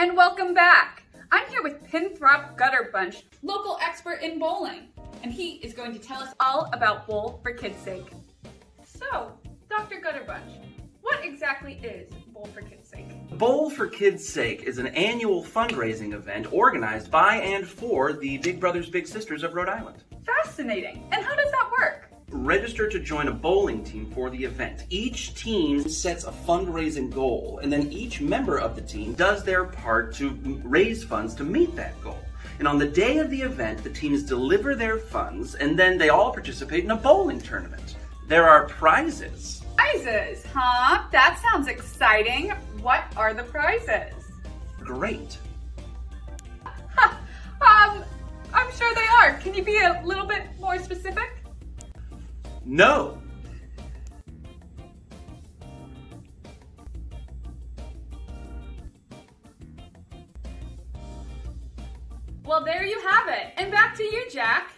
And welcome back. I'm here with Pinthrop Gutterbunch, local expert in bowling, and he is going to tell us all about Bowl for Kids' Sake. So, Dr. Gutterbunch, what exactly is Bowl for Kids' Sake? Bowl for Kids' Sake is an annual fundraising event organized by and for the Big Brothers Big Sisters of Rhode Island. Fascinating. And how does that work? Register to join a bowling team for the event. Each team sets a fundraising goal, and then each member of the team does their part to raise funds to meet that goal. And on the day of the event, the teams deliver their funds, and then they all participate in a bowling tournament. There are prizes. Prizes, huh? That sounds exciting. What are the prizes? Great. I'm sure they are. Can you be a little bit more specific? No. Well, there you have it. And back to you, Jack.